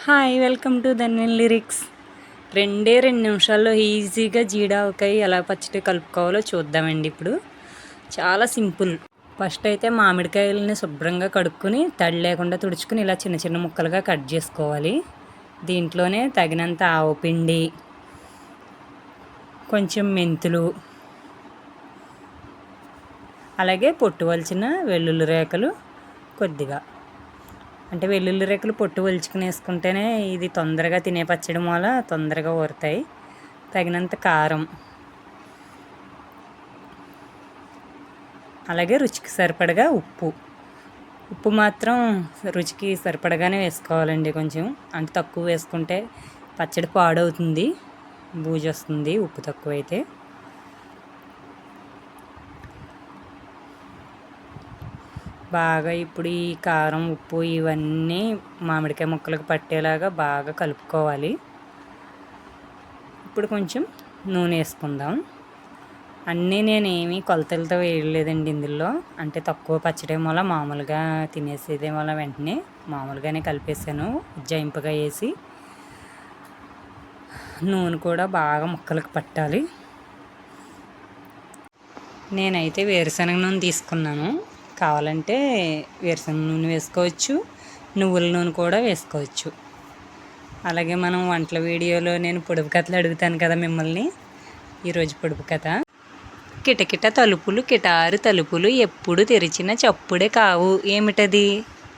Hi, welcome to Dhanvin lyrics. 2 నిమిషాల్లో ఈజీగా జీడావకాయ ఎలా పచ్చడి కలుపుకోవాలో చూద్దామండి. ఇప్పుడు చాలా సింపుల్. ఫస్ట్ అయితే మామిడికాయలని శుభ్రంగా కడుక్కొని తడి లేకుండా తుడుచుకుని ఇలా చిన్న చిన్న ముక్కలుగా కట్ చేసుకోవాలి. దీంట్లోనే తగినంత ఆవపిండి, కొంచెం మెంతులు, అలాగే పొట్టు వలిచిన వెల్లుల్లి రేఖలు కొద్దిగా, అంటే వెల్లుల్లి రేకులు పొట్టు ఒలుచుకుని వేసుకుంటేనే ఇది తొందరగా తినే పచ్చడి మూల తొందరగా ఊరుతాయి. తగినంత కారం, అలాగే రుచికి సరిపడగా ఉప్పు మాత్రం రుచికి సరిపడగానే వేసుకోవాలండి. కొంచెం అంటే తక్కువ వేసుకుంటే పచ్చడి పాడవుతుంది, బూజు వస్తుంది ఉప్పు తక్కువైతే. బాగా ఇప్పుడు ఈ కారం, ఉప్పు ఇవన్నీ మామిడికాయ ముక్కలకు పట్టేలాగా బాగా కలుపుకోవాలి. ఇప్పుడు కొంచెం నూనె వేసుకుందాం. అన్నీ నేనేమి కొలతలతో వేయలేదండి ఇందులో, అంటే తక్కువ పచ్చడి మూల మామూలుగా తినేసేదే మూల వెంటనే మామూలుగానే కలిపేసాను ఉజ్జాయింపుగా వేసి. నూనె కూడా బాగా ముక్కలకు పట్టాలి. నేనైతే వేరుశనగ నూనె తీసుకున్నాను. కావాలంటే వేరుశనగ నూనె వేసుకోవచ్చు, నువ్వుల నూనె కూడా వేసుకోవచ్చు. అలాగే మనం వంటల వీడియోలో నేను పొడుపు కథలు అడుగుతాను కదా మిమ్మల్ని. ఈరోజు పొడుపు కథ: కిటకిట తలుపులు కిటారు తలుపులు ఎప్పుడు తెరిచిన చప్పుడే కావు. ఏమిటది?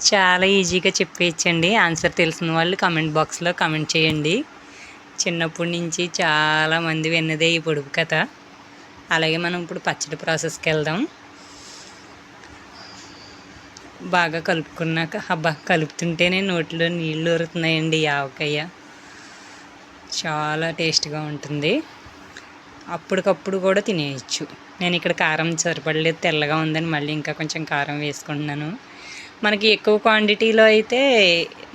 చాలా ఈజీగా చెప్పేయచ్చండి. ఆన్సర్ తెలిసిన వాళ్ళు కామెంట్ బాక్స్లో కామెంట్ చేయండి. చిన్నప్పటి నుంచి చాలామంది విన్నదే ఈ పొడుపు కథ. అలాగే మనం ఇప్పుడు పచ్చడి ప్రాసెస్కి వెళ్దాం. బాగా కలుపుకున్నాక కలుపుతుంటేనే నోట్లో నీళ్ళు ఊరుతున్నాయండి. ఈ ఆవకాయ చాలా టేస్ట్గా ఉంటుంది, అప్పటికప్పుడు కూడా తినేయచ్చు. నేను ఇక్కడ కారం సరిపడలేదు, తెల్లగా ఉందని మళ్ళీ ఇంకా కొంచెం కారం వేసుకుంటున్నాను. మనకి ఎక్కువ క్వాంటిటీలో అయితే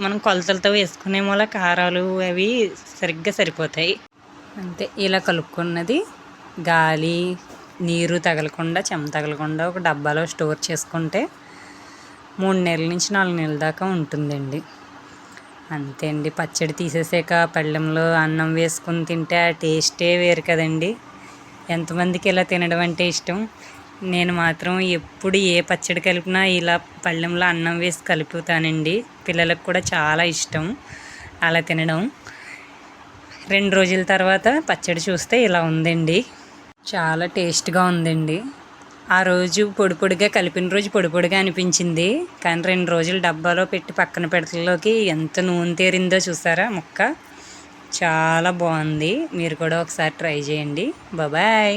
మనం కొలతలతో వేసుకునే మూల కారాలు అవి సరిగ్గా సరిపోతాయి. అంతే. ఇలా కలుపుకున్నది గాలి నీరు తగలకుండా, చెమ్మ తగలకుండా ఒక డబ్బాలో స్టోర్ చేసుకుంటే 3 నెలల నుంచి 4 నెలల దాకా ఉంటుందండి. అంతే అండి. పచ్చడి తీసేసాక పళ్ళెంలో అన్నం వేసుకుని తింటే ఆ టేస్టే వేరు కదండి. ఎంతమందికి ఇలా తినడం అంటే ఇష్టం? నేను మాత్రం ఎప్పుడు ఏ పచ్చడి కలిపినా ఇలా పళ్ళెంలో అన్నం వేసి కలుపుతానండి. పిల్లలకు కూడా చాలా ఇష్టం అలా తినడం. 2 రోజుల తర్వాత పచ్చడి చూస్తే ఇలా ఉందండి. చాలా టేస్ట్గా ఉందండి. ఆ రోజు పొడిగా కలిపిన రోజు పొడిగా అనిపించింది, కానీ 2 రోజులు డబ్బాలో పెట్టి పక్కన పెడతలోకి ఎంత నూనె తేరిందో చూసారా ముక్క. చాలా బాగుంది. మీరు కూడా ఒకసారి ట్రై చేయండి. బాయ్.